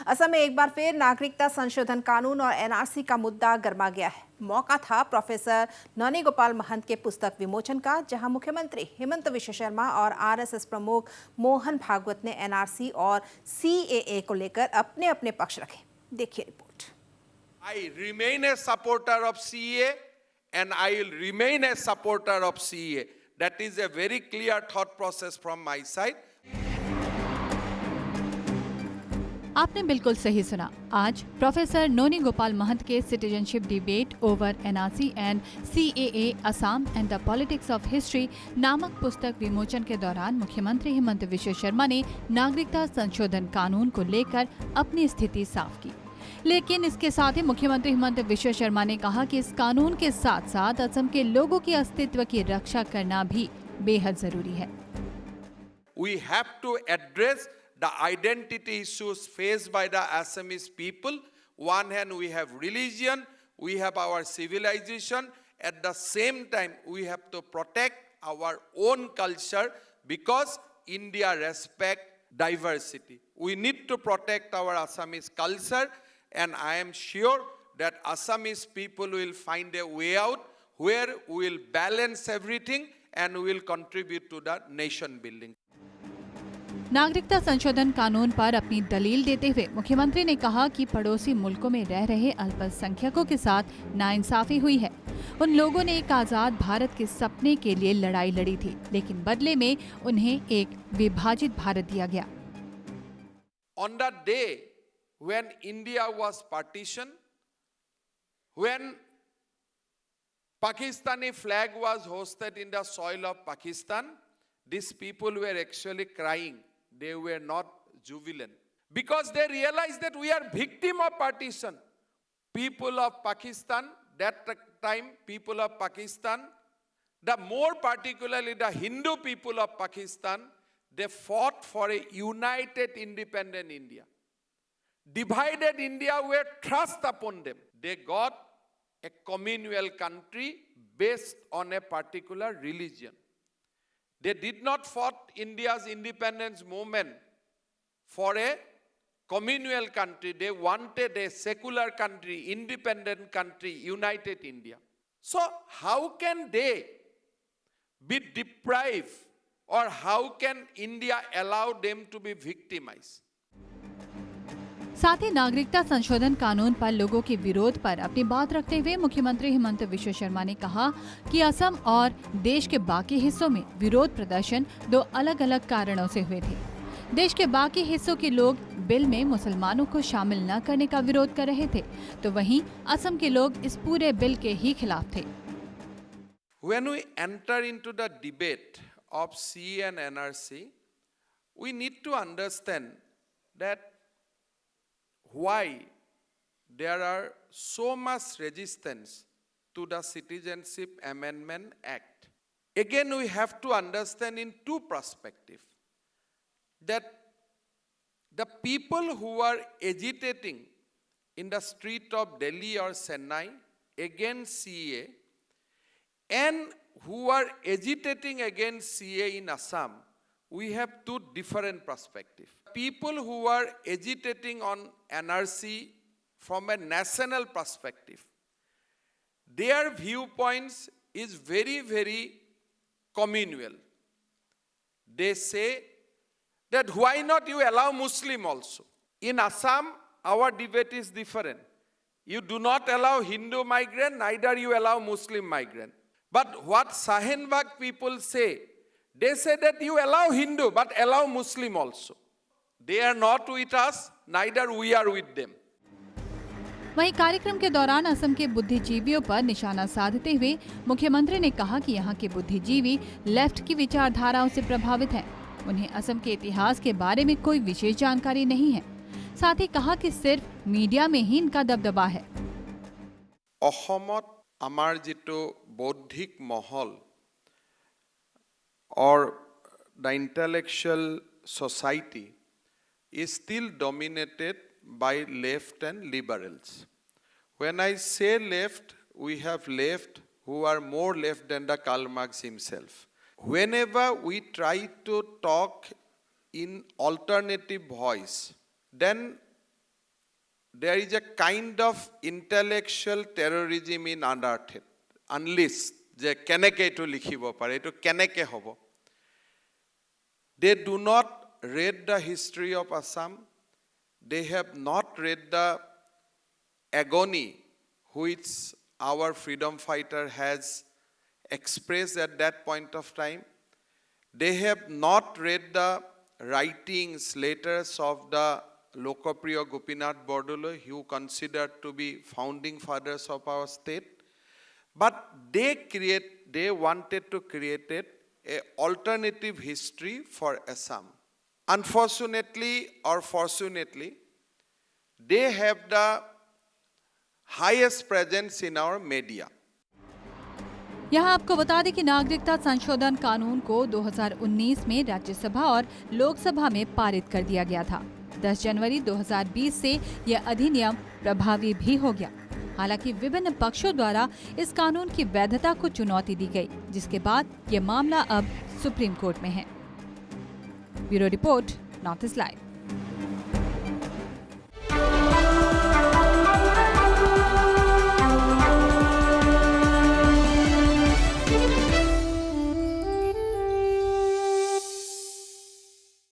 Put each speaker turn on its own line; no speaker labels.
असम में एक बार फिर नागरिकता संशोधन कानून और एनआरसी का मुद्दा गर्मा गया है। मौका था प्रोफेसर नौनी गोपाल महंत के पुस्तक विमोचन का, जहां मुख्यमंत्री हिमंत विश्व शर्मा और आरएसएस प्रमुख मोहन भागवत ने एनआरसी और सीएए को लेकर अपने अपने पक्ष रखे। देखिए report.
I remain a supporter of CA and I will remain a supporter of CA. That is a very clear thought process from my side.
आपने बिल्कुल सही सुना। आज प्रोफेसर नौनी गोपाल महंत के citizenship debate over NRC and CAA Assam and the politics of history नामक पुस्तक विमोचन के दौरान मुख्यमंत्री हिमंत विश्व शर्मा ने नागरिकता संशोधन कानून को लेकर अपनी स्थिति साफ की। लेकिन इसके साथ ही मुख्यमंत्री हिमंत विश्व शर्मा ने कहा कि इस कानून के साथ साथ असम के लोगों के अस्तित्व की रक्षा करना भी बेहद जरूरी है।
We have to address the identity issues faced by the Assamese people. One hand we have religion, we have our civilization. At the same time, we have to protect our own culture because India respects diversity. We need to protect our Assamese culture, and I am sure that Assamese people will find a way out where we will balance everything and we will contribute to the nation building.
नागरिकता संशोधन कानून पर अपनी दलील देते हुए मुख्यमंत्री ने कहा कि पड़ोसी मुल्कों में रह रहे अल्पसंख्यकों के साथ नाइंसाफी हुई है। उन लोगों ने एक आजाद भारत के सपने के लिए लड़ाई लड़ी थी, लेकिन बदले में उन्हें एक विभाजित भारत दिया गया।
On the day when India was partitioned, when Pakistani flag was hoisted in the soil of Pakistan, these people were actually crying. They were not jubilant because they realized that we are victim of partition. People of Pakistan, that time people of Pakistan, the more particularly the Hindu people of Pakistan, they fought for a united independent India. Divided India were thrust upon them. They got a communal country based on a particular religion. They did not fight India's independence movement for a communal country. They wanted a secular country, independent country, united India. So how can they be deprived, or how can India allow them to be victimized?
साथ ही नागरिकता संशोधन कानून पर लोगों के विरोध पर अपनी बात रखते हुए मुख्यमंत्री हिमंत विश्व शर्मा ने कहा कि असम और देश के बाकी हिस्सों में विरोध प्रदर्शन दो अलग अलग कारणों से हुए थे। देश के बाकी हिस्सों के लोग बिल में मुसलमानों को शामिल न करने का विरोध कर रहे थे, तो वहीं असम के लोग इस पूरे बिल के ही खिलाफ थे।
When we enter into the debate of CA and NRC, we need to understand that why there are so much resistance to the Citizenship Amendment Act. Again, we have to understand in two perspectives that the people who are agitating in the street of Delhi or Chennai against CA and who are agitating against CA in Assam, we have two different perspectives. People who are agitating on NRC from a national perspective, their viewpoints is very, very communal. They say that why not you allow Muslim also? In Assam, our debate is different. You do not allow Hindu migrant, neither you allow Muslim migrant. But what Sahinbag people say, they say that you allow Hindu, but allow Muslim also. They are not with us, neither we are with them.
वहीं कार्यक्रम के दौरान असम के बुद्धिजीवियों पर निशाना साधते हुए मुख्यमंत्री ने कहा कि यहाँ के बुद्धिजीवी लेफ्ट की विचारधाराओं से प्रभावित हैं। उन्हें असम के इतिहास के बारे में कोई विशेष जानकारी नहीं है। साथ ही कहा कि सिर्फ मीडिया में ही इनका दबदबा है।
অসমত আমাৰ যিটো বৌদ্ধিক মহল or the intellectual society is still dominated by left and liberals. When I say left, we have left who are more left than the Karl Marx himself. Whenever we try to talk in alternative voice, then there is a kind of intellectual terrorism in unearthed, unleashed, যে কেনেকে এইটো লিখিব পাৰে, এইটো কেনেকে হ'ব. They do not read the history of Assam. They have not read the agony which our freedom fighter has expressed at that point of time. They have not read the writings, letters of the Lokapriya Gopinath Bordoloi, who considered to be founding fathers of our state. But they wanted to create an alternative history for Assam. Unfortunately or fortunately, they have the highest presence in our media.
यहाँ आपको बता दें कि नागरिकता संशोधन कानून को 2019 में राज्यसभा और लोकसभा में पारित कर दिया गया था. 10 जनवरी 2020 से यह अधिनियम प्रभावी भी हो गया. हालांकि विभिन्न पक्षों द्वारा इस कानून की वैधता को चुनौती दी गई, जिसके बाद ये मामला अब सुप्रीम कोर्ट में है. Bureau report, north east live.